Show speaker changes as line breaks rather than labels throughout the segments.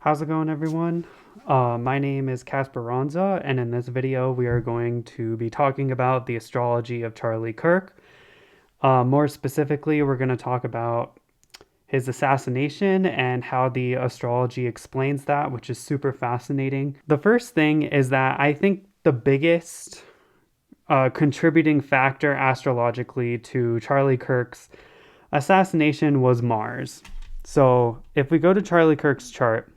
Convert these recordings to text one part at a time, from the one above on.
How's it going, everyone? My name is Kasperanza, and in this video, we are going to be talking about the astrology of Charlie Kirk. More specifically, we're going to talk about his assassination and how the astrology explains that, which is super fascinating. The first thing is that I think the biggest contributing factor astrologically to Charlie Kirk's assassination was Mars. So, if we go to Charlie Kirk's chart,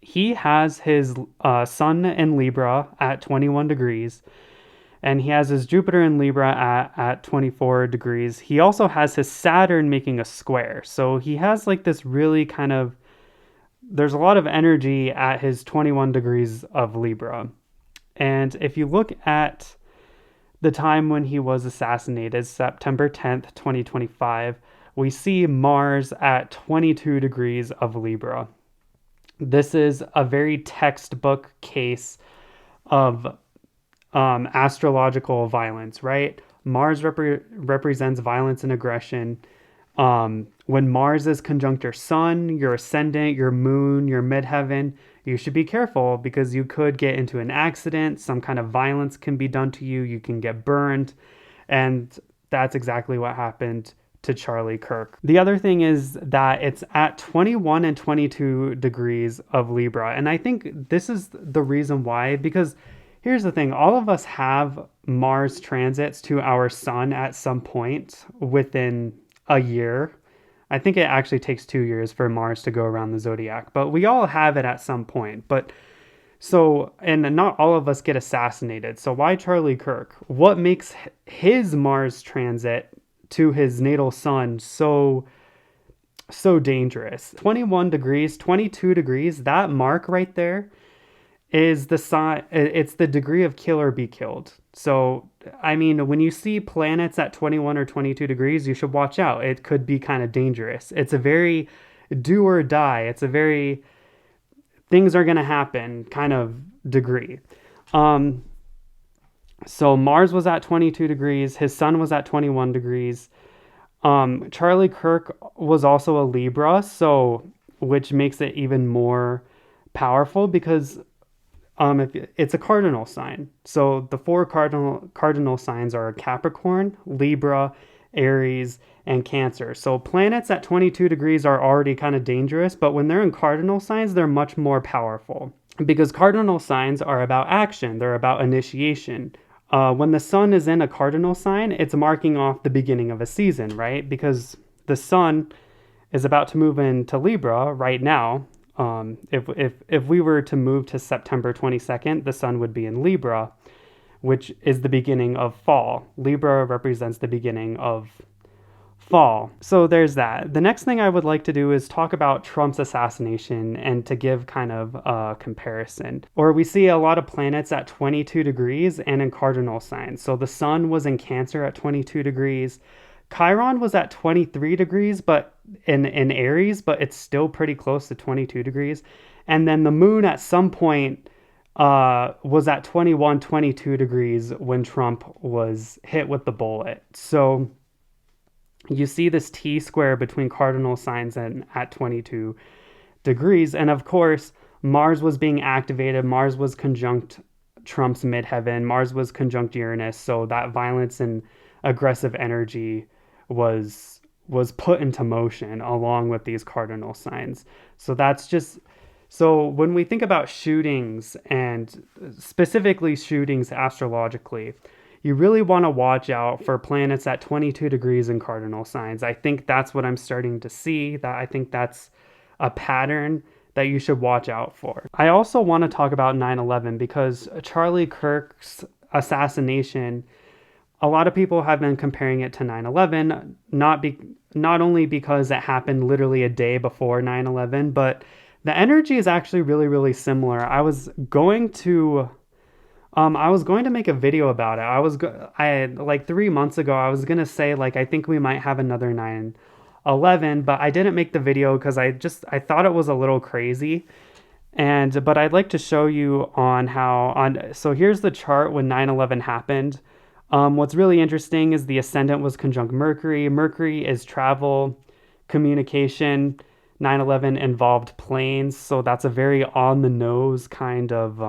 he has his sun in Libra at 21 degrees, and he has his Jupiter in Libra at 24 degrees. He also has his Saturn making a square. So he has like this really kind of, there's a lot of energy at his 21 degrees of Libra. And if you look at the time when he was assassinated, September 10th, 2025, we see Mars at 22 degrees of Libra. This is a very textbook case of astrological violence, right? Mars represents violence and aggression. When Mars is conjunct your sun, your ascendant, your moon, your midheaven, you should be careful because you could get into an accident. Some kind of violence can be done to you. You can get burned. And that's exactly what happened to Charlie Kirk. The other thing is that it's at 21 and 22 degrees of Libra. And I think this is the reason why, because here's the thing, all of us have Mars transits to our sun at some point within a year. I think it actually takes 2 years for Mars to go around the zodiac, but we all have it at some point. But so, and not all of us get assassinated. So why Charlie Kirk? What makes his Mars transit to his natal sun so dangerous? 21 degrees, 22 degrees, that mark right there is the sign, it's the degree of kill or be killed. So I mean, when you see planets at 21 or 22 degrees, you should watch out. It could be kind of dangerous. It's a very do or die, it's a very things are going to happen kind of degree. So Mars was at 22 degrees. His sun was at 21 degrees. Charlie Kirk was also a Libra, so which makes it even more powerful because if it's a cardinal sign. So the four cardinal signs are Capricorn, Libra, Aries, and Cancer. So planets at 22 degrees are already kind of dangerous, but when they're in cardinal signs, they're much more powerful because cardinal signs are about action. They're about initiation. When the sun is in a cardinal sign, it's marking off the beginning of a season, right? Because the sun is about to move into Libra right now. If we were to move to September 22nd, the sun would be in Libra, which is the beginning of fall. Libra represents the beginning of fall. So there's that. The next thing I would like to do is talk about Trump's assassination and to give kind of a comparison. Or we see a lot of planets at 22 degrees and in cardinal signs. So the sun was in Cancer at 22 degrees. Chiron was at 23 degrees, but in Aries, but it's still pretty close to 22 degrees. And then the moon at some point was at 21, 22 degrees when Trump was hit with the bullet. So you see this T-square between cardinal signs and at 22 degrees. And of course, Mars was being activated. Mars was conjunct Trump's midheaven. Mars was conjunct Uranus. So that violence and aggressive energy was put into motion along with these cardinal signs. So that's just, so when we think about shootings and specifically shootings astrologically, you really want to watch out for planets at 22 degrees in cardinal signs. I think that's what I'm starting to see. That I think that's a pattern that you should watch out for. I also want to talk about 9/11 because Charlie Kirk's assassination, a lot of people have been comparing it to 9/11, not only because it happened literally a day before 9/11, but the energy is actually really, really similar. I was going to make a video about it. Like 3 months ago, I was going to say, like, I think we might have another 9/11, but I didn't make the video because I thought it was a little crazy. But I'd like to show you so here's the chart when 9/11 happened. What's really interesting is the ascendant was conjunct Mercury. Mercury is travel, communication, 9/11 involved planes, so that's a very on the nose kind of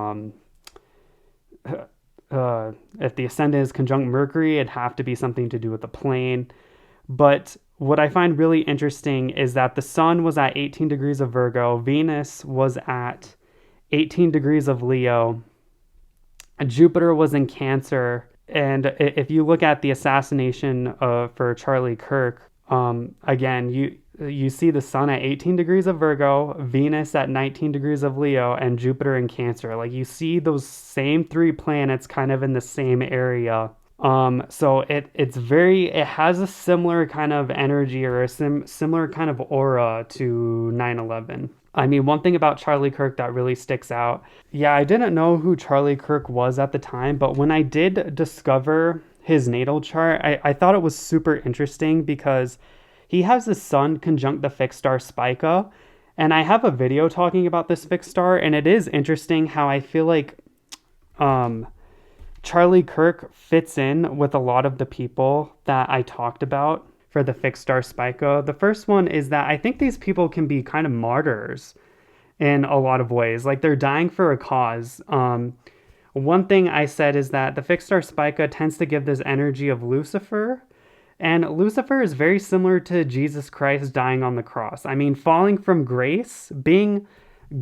if the ascendant is conjunct Mercury, it'd have to be something to do with the plane. But what I find really interesting is that the sun was at 18 degrees of Virgo, Venus was at 18 degrees of Leo, Jupiter was in Cancer. And if you look at the assassination for Charlie Kirk, again, you see the sun at 18 degrees of Virgo, Venus at 19 degrees of Leo, and Jupiter in Cancer. Like you see those same three planets kind of in the same area. So it has a similar kind of energy or a similar kind of aura to 9/11. I mean, one thing about Charlie Kirk that really sticks out. Yeah, I didn't know who Charlie Kirk was at the time, but when I did discover his natal chart, I thought it was super interesting because he has his sun conjunct the fixed star Spica. And I have a video talking about this fixed star, and it is interesting how I feel like um, Charlie Kirk fits in with a lot of the people that I talked about for the fixed star Spica. The first one is that I think these people can be kind of martyrs in a lot of ways. Like they're dying for a cause. One thing I said is that the fixed star Spica tends to give this energy of Lucifer. And Lucifer is very similar to Jesus Christ dying on the cross. I mean, falling from grace, being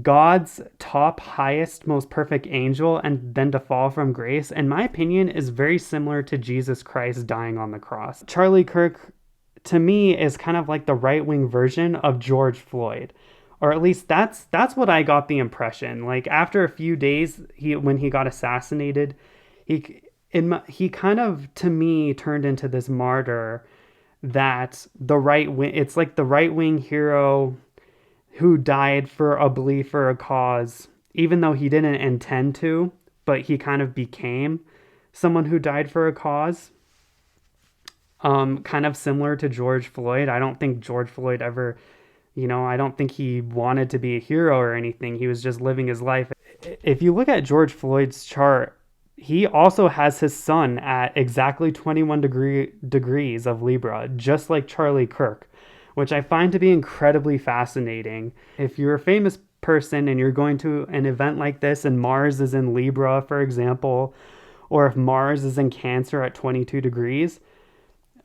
God's top, highest, most perfect angel, and then to fall from grace, in my opinion, is very similar to Jesus Christ dying on the cross. Charlie Kirk, to me, is kind of like the right-wing version of George Floyd. Or at least that's what I got the impression. Like after a few days, when he got assassinated, he kind of, to me, turned into this martyr that the right wing, it's like the right wing hero who died for a belief or a cause, even though he didn't intend to, but he kind of became someone who died for a cause. Kind of similar to George Floyd. I don't think George Floyd ever, I don't think he wanted to be a hero or anything. He was just living his life. If you look at George Floyd's chart, he also has his sun at exactly 21 degrees of Libra, just like Charlie Kirk, which I find to be incredibly fascinating. If you're a famous person and you're going to an event like this and Mars is in Libra, for example, or if Mars is in Cancer at 22 degrees,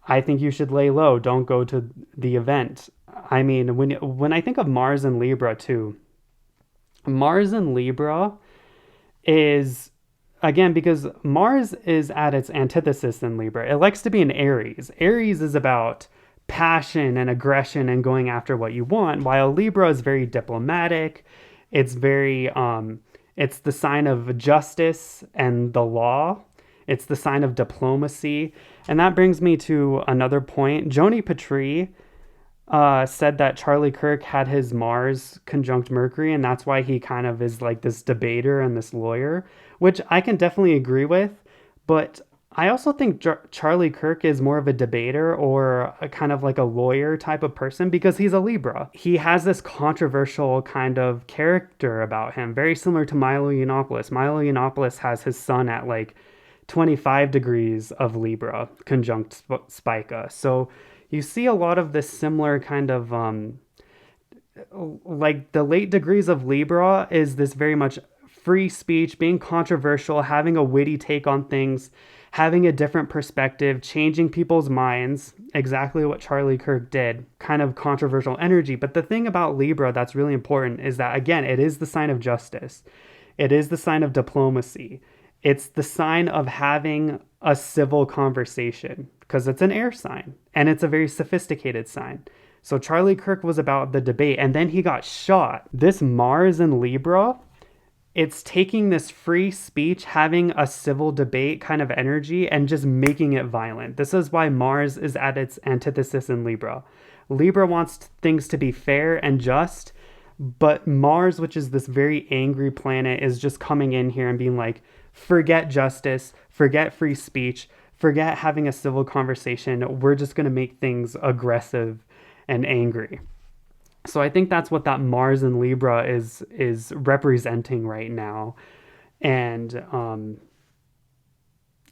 I think you should lay low. Don't go to the event. I mean, when I think of Mars in Libra too, Mars in Libra is, again, because Mars is at its antithesis in Libra. It likes to be in Aries. Aries is about passion and aggression and going after what you want, while Libra is very diplomatic. It's very, it's the sign of justice and the law. It's the sign of diplomacy. And that brings me to another point. Joni Petrie said that Charlie Kirk had his Mars conjunct Mercury, and that's why he kind of is like this debater and this lawyer, which I can definitely agree with. But I also think Charlie Kirk is more of a debater or a kind of like a lawyer type of person because he's a Libra. He has this controversial kind of character about him, very similar to Milo Yiannopoulos. Milo Yiannopoulos has his sun at like 25 degrees of Libra conjunct Spica. So you see a lot of this similar kind of, like the late degrees of Libra is this very much free speech, being controversial, having a witty take on things, having a different perspective, changing people's minds, exactly what Charlie Kirk did, kind of controversial energy. But the thing about Libra that's really important is that, again, it is the sign of justice. It is the sign of diplomacy. It's the sign of having a civil conversation because it's an air sign and it's a very sophisticated sign. So Charlie Kirk was about the debate and then he got shot. This Mars in Libra, it's taking this free speech, having a civil debate kind of energy and just making it violent. This is why Mars is at its antithesis in Libra. Libra wants things to be fair and just, but Mars, which is this very angry planet, is just coming in here and being like, forget justice, forget free speech, forget having a civil conversation. We're just going to make things aggressive and angry. So I think that's what that Mars in Libra is representing right now. And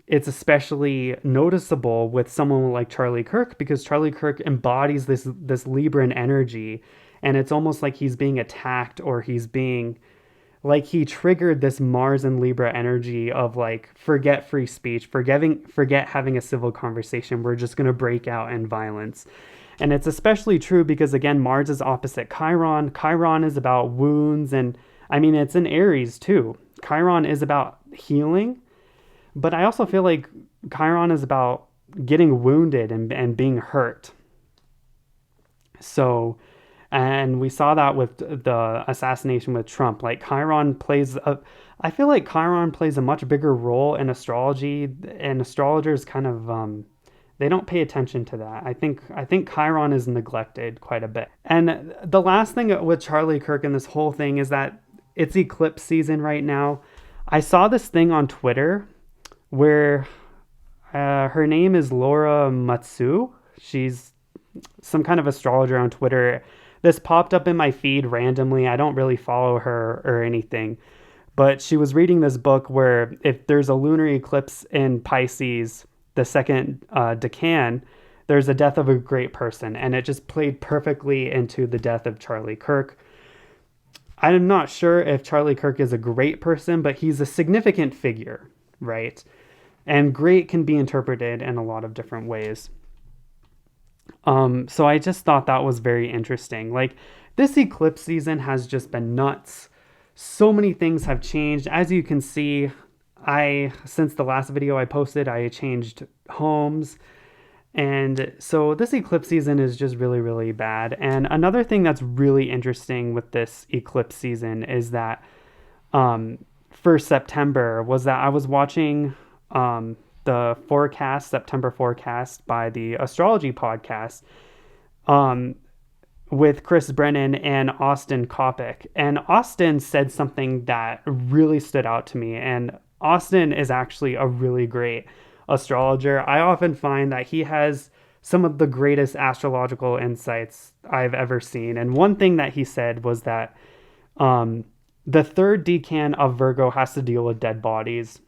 it's especially noticeable with someone like Charlie Kirk because Charlie Kirk embodies this Libran energy. and it's almost like he's being attacked, or he's being like, he triggered this Mars and Libra energy of like, forget free speech, forget having a civil conversation. We're just going to break out in violence. And it's especially true because, again, Mars is opposite Chiron. Chiron is about wounds, and I mean, it's in Aries too. Chiron is about healing, but I also feel like Chiron is about getting wounded and being hurt. So, and we saw that with the assassination with Trump. Like, I feel like Chiron plays a much bigger role in astrology, and astrologers kind of, they don't pay attention to that. I think Chiron is neglected quite a bit. And the last thing with Charlie Kirk and this whole thing is that it's eclipse season right now. I saw this thing on Twitter where her name is Laura Matsu. She's some kind of astrologer on Twitter. This popped up in my feed randomly. I don't really follow her or anything. But she was reading this book where if there's a lunar eclipse in Pisces, the second decan, there's a death of a great person. And it just played perfectly into the death of Charlie Kirk. I'm not sure if Charlie Kirk is a great person, but he's a significant figure, right? And great can be interpreted in a lot of different ways. So I just thought that was very interesting. Like, this eclipse season has just been nuts. So many things have changed. As you can see, since the last video I posted, I changed homes. And so this eclipse season is just really, really bad. And another thing that's really interesting with this eclipse season is that for September was that I was watching the September forecast by the Astrology podcast with Chris Brennan and Austin Coppock. And Austin said something that really stood out to me. And Austin is actually a really great astrologer. I often find that he has some of the greatest astrological insights I've ever seen. And one thing that he said was that the third decan of Virgo has to deal with dead bodies.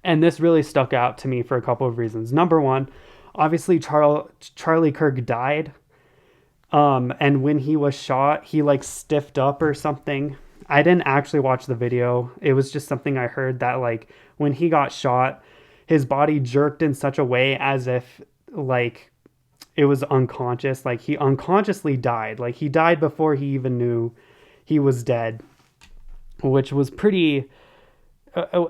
And this really stuck out to me for a couple of reasons. Number one, obviously Charlie Kirk died. And when he was shot, he like stiffed up or something. I didn't actually watch the video. It was just something I heard that like when he got shot, his body jerked in such a way as if like it was unconscious. Like he unconsciously died. Like he died before he even knew he was dead, which was pretty...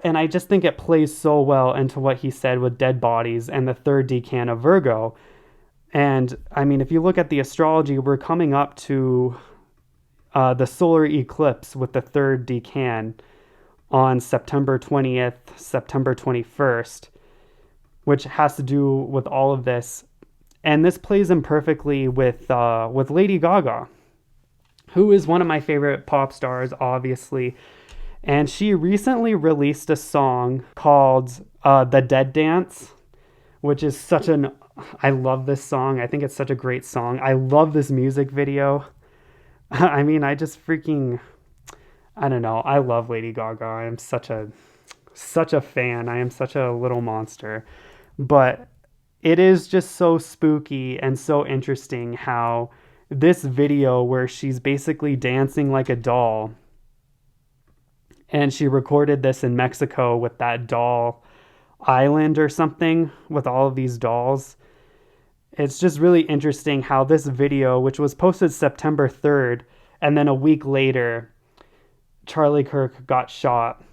and I just think it plays so well into what he said with dead bodies and the third decan of Virgo. And I mean, if you look at the astrology, we're coming up to the solar eclipse with the third decan on September 20th, September 21st, which has to do with all of this. And this plays in perfectly with Lady Gaga, who is one of my favorite pop stars, obviously. And she recently released a song called The Dead Dance, which is I love this song. I think it's such a great song. I love this music video. I mean, I don't know. I love Lady Gaga. I am such a fan. I am such a little monster. But it is just so spooky and so interesting how this video where she's basically dancing like a doll, and she recorded this in Mexico with that doll island or something with all of these dolls. It's just really interesting how this video, which was posted September 3rd, and then a week later, Charlie Kirk got shot.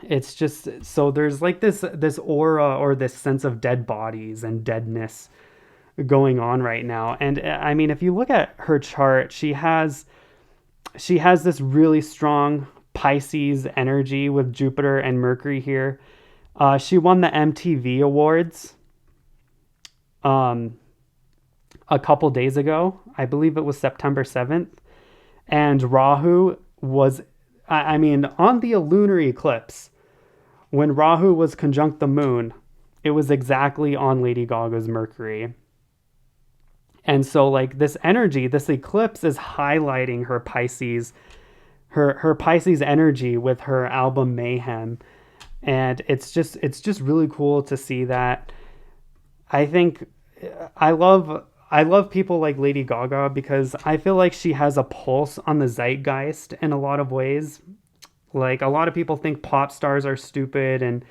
It's just, so there's like this aura or this sense of dead bodies and deadness going on right now. And I mean, if you look at her chart, she has this really strong Pisces energy with Jupiter and Mercury here. She won the MTV Awards a couple days ago. I believe it was September 7th. And Rahu was, I mean, on the lunar eclipse, when Rahu was conjunct the moon, it was exactly on Lady Gaga's Mercury. And so like this energy, this eclipse is highlighting her Pisces, her Pisces energy with her album Mayhem. And it's just really cool to see that. I think I love I love people like Lady Gaga because I feel like she has a pulse on the zeitgeist in a lot of ways. Like a lot of people think pop stars are stupid and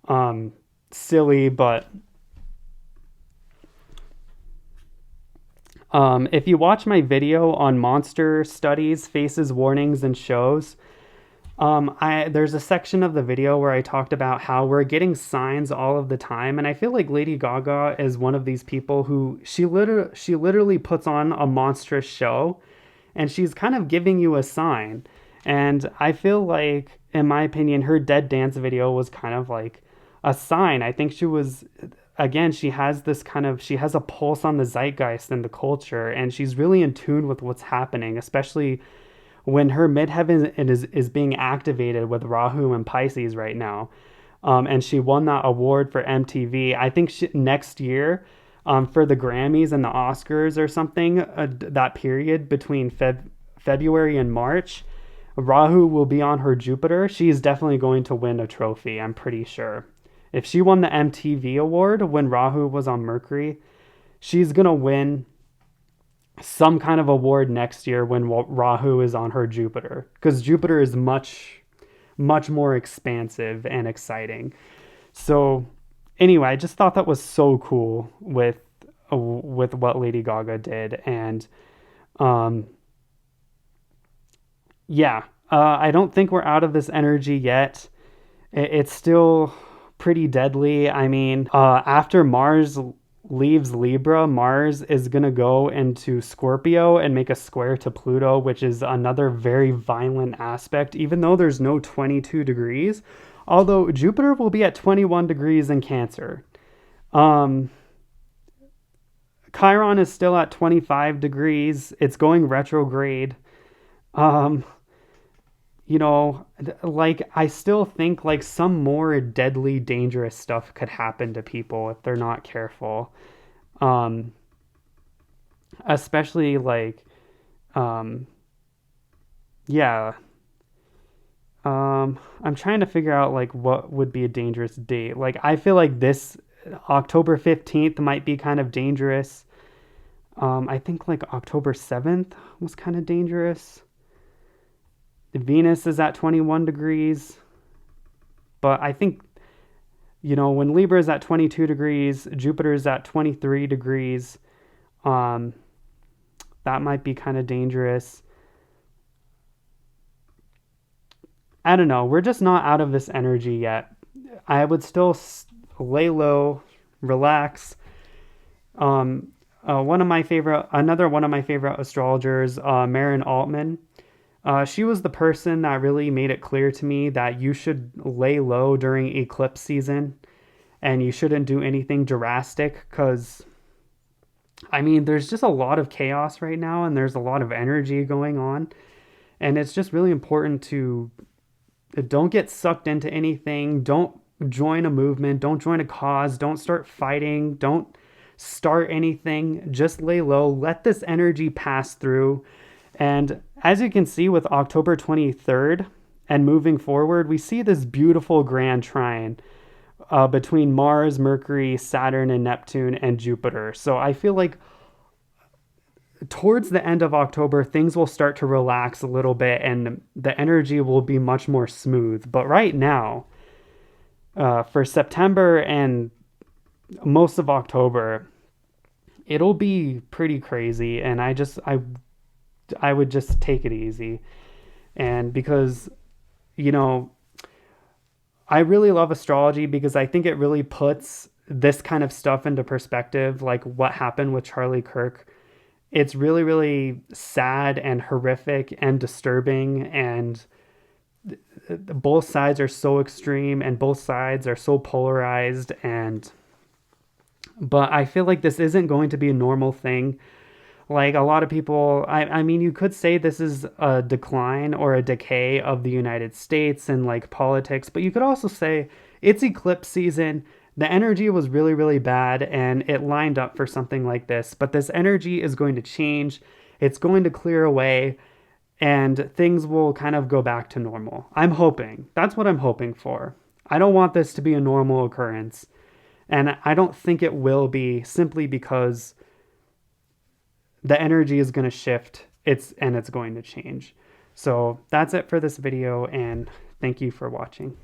um, silly, but if you watch my video on monster studies, faces, warnings, and shows, there's a section of the video where I talked about how we're getting signs all of the time, and I feel like Lady Gaga is one of these people who she literally puts on a monstrous show, and she's kind of giving you a sign. And I feel like, in my opinion, her Dead Dance video was kind of like a sign. I think she was, again, she has a pulse on the zeitgeist and the culture, and she's really in tune with what's happening, especially when her midheaven is being activated with Rahu and Pisces right now. And she won that award for MTV. I think next year, for the Grammys and the Oscars or something, that period between February and March, Rahu will be on her Jupiter. She's definitely going to win a trophy, I'm pretty sure. If she won the MTV award when Rahu was on Mercury, she's going to win some kind of award next year when Rahu is on her Jupiter, because Jupiter is much, much more expansive and exciting. So, anyway, I just thought that was so cool with what Lady Gaga did, and um, yeah, I don't think we're out of this energy yet. It's still pretty deadly. I mean, after Mars leaves Libra, Mars is going to go into Scorpio and make a square to Pluto, which is another very violent aspect, even though there's no 22 degrees. Although Jupiter will be at 21 degrees in Cancer. Um, Chiron is still at 25 degrees. It's going retrograde. Um, you know, like I still think like some more deadly, dangerous stuff could happen to people if they're not careful. Um, Especially like, um, yeah. I'm trying to figure out like what would be a dangerous date. Like I feel like this October 15th might be kind of dangerous. I think like October 7th was kind of dangerous. Venus is at 21 degrees. But I think, when Libra is at 22 degrees, Jupiter is at 23 degrees, um, that might be kind of dangerous. I don't know. We're just not out of this energy yet. I would still lay low, relax. Another one of my favorite astrologers, Marin Altman. She was the person that really made it clear to me that you should lay low during eclipse season and you shouldn't do anything drastic because, I mean, there's just a lot of chaos right now and there's a lot of energy going on. And it's just really important to don't get sucked into anything. Don't join a movement. Don't join a cause. Don't start fighting. Don't start anything. Just lay low. Let this energy pass through. And as you can see with October 23rd and moving forward, we see this beautiful grand trine between Mars, Mercury, Saturn, and Neptune and Jupiter. So I feel like towards the end of October, things will start to relax a little bit and the energy will be much more smooth. But right now, for September and most of October, it'll be pretty crazy. And I would just take it easy. And because, I really love astrology because I think it really puts this kind of stuff into perspective, like what happened with Charlie Kirk. It's really, really sad and horrific and disturbing, and both sides are so extreme and both sides are so polarized. But I feel like this isn't going to be a normal thing. Like a lot of people, I mean, you could say this is a decline or a decay of the United States and like politics, but you could also say it's eclipse season. The energy was really, really bad and it lined up for something like this, but this energy is going to change. It's going to clear away and things will kind of go back to normal. I'm hoping. That's what I'm hoping for. I don't want this to be a normal occurrence. And I don't think it will be, simply because the energy is going to shift. It's going to change. So that's it for this video, and thank you for watching.